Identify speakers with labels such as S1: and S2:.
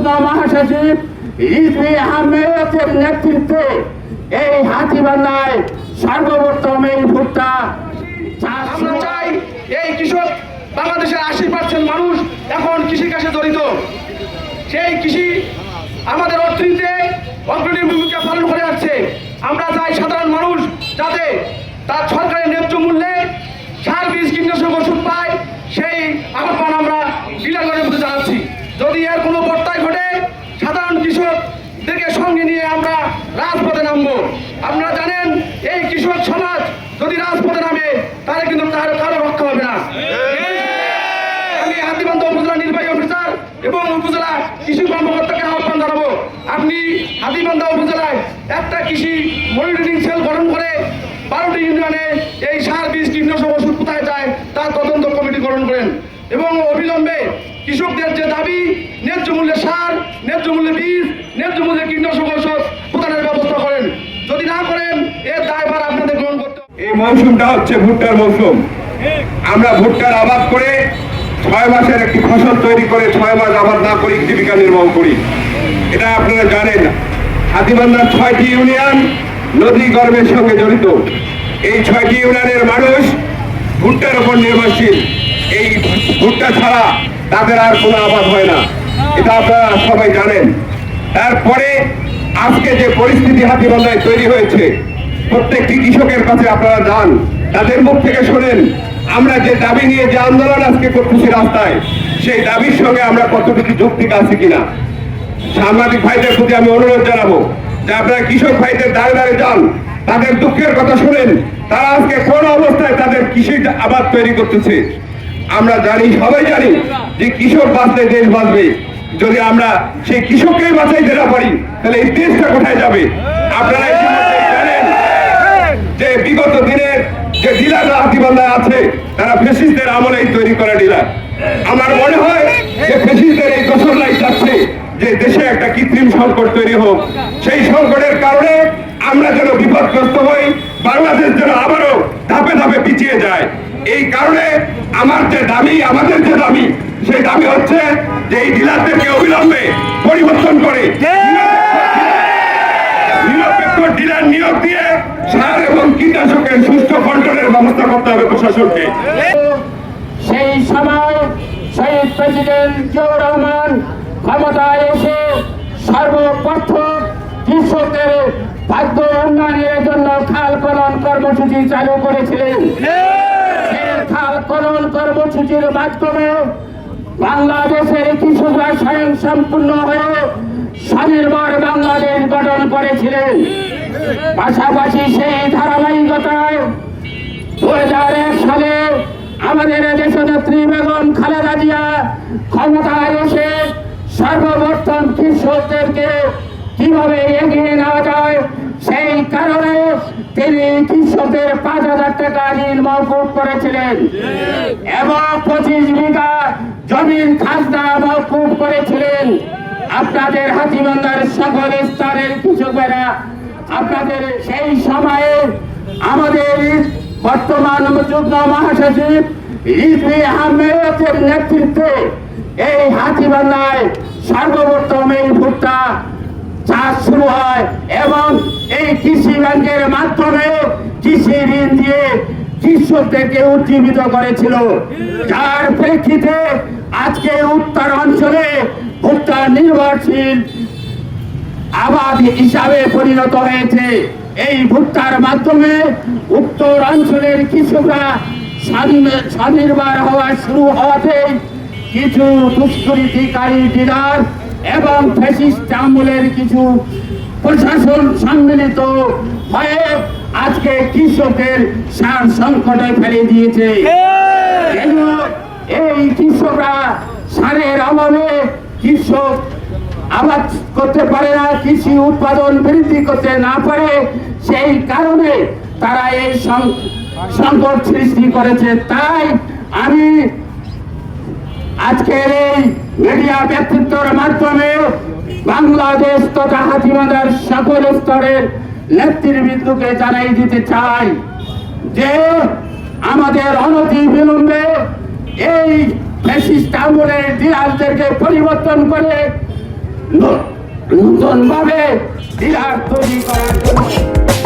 S1: যুগ্ম মহাসচিব রিজভী আহমেদের নেতৃত্বে এই হাতীবান্ধায় সর্বপ্রথম এই ভুট্টা
S2: আমরা চাই এই কৃষক বাংলাদেশের 80% মানুষ এখন কৃষিকাজে জড়িত। সেই কৃষি আমাদের অর্থনীতিতে অগ্রণী ভূমিকা পালন করে আসছে। আমরা চাই সাধারণ মানুষ যাতে তার সরকারের ন্যায্য মূল্যে সার বীজ কীটনাশক ওষুধ পায়, সেই আহ্বান আমরা ডিলারগণের মধ্যে জানাচ্ছি। যদি এর কোনো বর্তায় ঘটে সাধারণ কৃষকদেরকে সঙ্গে নিয়ে আমরা রাজপথে নামবো। আপনারা জানেন এই কৃষক সমাজ যদি রাজপথে নামে তাহলে কিন্তু কারো রক্ষা হবে না। আমি হাতীবান্ধা উপজেলা নির্বাহী অফিসার এবং উপজেলা কৃষি কর্মকর্তাকে আহ্বান জানাবো, আপনি হাতীবান্ধা উপজেলায় একটা কৃষি মনিটরিং সেল গঠন করে 12টি ইউনিয়নে এই সার বীজ কীটনাশক ওষুধ কোথায় যায় তার তদন্ত কমিটি গঠন করেন এবং অবিলম্বে কৃষকদের যে দাবি ন্যায্য মূল্যে সার, ন্যায্য মূল্যে বীজ, ন্যায্য মূল্যে কীটনাশক ওষুধ প্রদানের ব্যবস্থা করেন। যদি না করেন এর দায়ভার আপনাদের গ্রহণ করতে হবে।
S3: এই মৌসুমটা হচ্ছে ভুট্টার মৌসুম। আমরা ভুট্টার আবাদ করে 6 মাসের একটি ফসল তৈরি করে 6 মাস আবাদ না করি জীবিকা নির্বাহ করি। এটা আপনারা জানেন। হাতীবান্ধার 6টি ইউনিয়ন নদী গর্ভের সঙ্গে জড়িত। এই 6টি ইউনিয়নের মানুষ ভুট্টার উপর নির্ভরশীল। এই ভুট্টা ছাড়া তাদের আর কোনো আবাদ হয় না, এটা আপনারা সবাই জানেন। তারপরে আজকে যে পরিস্থিতি হাতীবান্ধায় তৈরি হয়েছে, প্রত্যেকটি কৃষকের কাছে আপনারা যান, তাদের মুখ থেকে শোনেন আমরা যে দাবি নিয়ে যে আন্দোলন আজকে করতেছি রাস্তায়, সেই দাবির সঙ্গে আমরা কতটুকু যৌক্তিক আছি কিনা। সাংবাদিক ভাইদের প্রতি আমি অনুরোধ জানাবো যে আপনারা কৃষক ভাইদের দাঁড়ে দাঁড়ে যান, তাদের দুঃখের কথা শুনেন, তারা আজকে কোন অবস্থায় তাদের কৃষি আবাদ তৈরি করতেছে। আমরা জানি, সবাই জানি যে কৃষক বাঁচলে দেশ বাঁচবে। যদি আমরা সেই কৃষককেই বাঁচাইতে না পারি তাহলে এই দেশটা কোথায় যাবে। আপনারা জানেন যে বিগত দিনের যে ডিলাররা হাতীবান্ধায় আছে তারা ফ্যাসিস্টদের আমলেই তৈরি করা ডিলার। আমার মনে হয় যে ফ্যাসিস্টদের এই দোসরলাই চাচ্ছে যে দেশে একটা কৃত্রিম সংকট তৈরি হোক। সেই সংকটের কারণে আমরা যেন বিপদগ্রস্ত হই, বাংলাদেশ যেন আবারও ধাপে ধাপে পিছিয়ে যায়। এই কারণে আমাদের যে দাবি সেই দাবি হচ্ছে যে এই ডিলারদেরকে অবিলম্বে পরিবর্তন করে নিরপেক্ষ ডিলার নিয়োগ দিয়ে সার এবং কীটনাশকের সুষ্ঠু বন্টনের ব্যবস্থা করতে হবে প্রশাসনকে।
S1: সেই সময় শহীদ প্রেসিডেন্ট জিয়াউর রহমান ক্ষমতায় এসে সর্বপ্রথম কৃষকদের খাদ্য উন্নয়নের জন্য খাল খনন কর্মসূচি চালু করেছিলেন। খাল খনন কর্মসূচির মাধ্যমে বাংলাদেশের কৃষকরা স্বয়ং সম্পূর্ণ হয়ে স্বনির্ভর বাংলাদেশ গঠন করেছিলেন। পাশাপাশি সেই ধারাবাহিকতায় 2001 সালে আমাদের দেশনেত্রী বেগম খালেদা জিয়া ক্ষমতায় এসে সর্বপ্রথম কৃষকদেরকে কিভাবে এগিয়ে নেওয়া যায় সেই কারণে তিনি কৃষকদের 5,000 টাকা ঋণ মওকুফ করেছিলেন এবং 25 বিঘা জমির খাজনা মওকুফ করেছিলেন। আপনাদের হাতীবান্ধার সকল স্তরের কৃষকেরা আপনাদের সেই সময়ে আমাদের বর্তমান যুগ্ম মহাসচিব রিজভী আহমেদের নেতৃত্বে এই হাতীবান্ধায় সর্বপ্রথম এই ভুট্টা চাষ শুরু হয় এবং এই কৃষি ব্যাংকের মাধ্যমে কৃষি ঋণ দিয়ে কৃষকদেরকে উজ্জীবিত করেছিল, যার প্রেক্ষিতে আজকে উত্তর অঞ্চলে ভুট্টা নির্ভরশীল আবাদ হিসাবে পরিণত হয়েছে। এই ভুট্টার মাধ্যমে উত্তর অঞ্চলের কৃষকরা স্বনির্ভর হওয়া শুরু হওয়াতে কিছু দুষ্কৃতিকারী ডিলার এবং ফ্যাসিস্ট আমলের কিছু প্রশাসন সম্মিলিত হয়ে আজকে কৃষকের সার সংকটে ফেলে দিয়েছে। এই কৃষকরা সারের অভাবে কৃষক আবাদ করতে পারে না, কৃষি উৎপাদন বৃদ্ধি করতে না পারে, সেই কারণে তারা এই সংকট সৃষ্টি করেছে। তাই আমি আজকের এই মিডিয়া ব্যক্তিত্বের মাধ্যমে বাংলাদেশ তথা হাতীবান্ধার সকল স্তরের নেতৃবৃন্দকে জানাই দিতে চাই যে আমাদের অনতি বিলম্বে এই ফ্যাসিস্ট আমলের ডিলারদেরকে পরিবর্তন করে নতুন ভাবে ডিলার তৈরি করার জন্য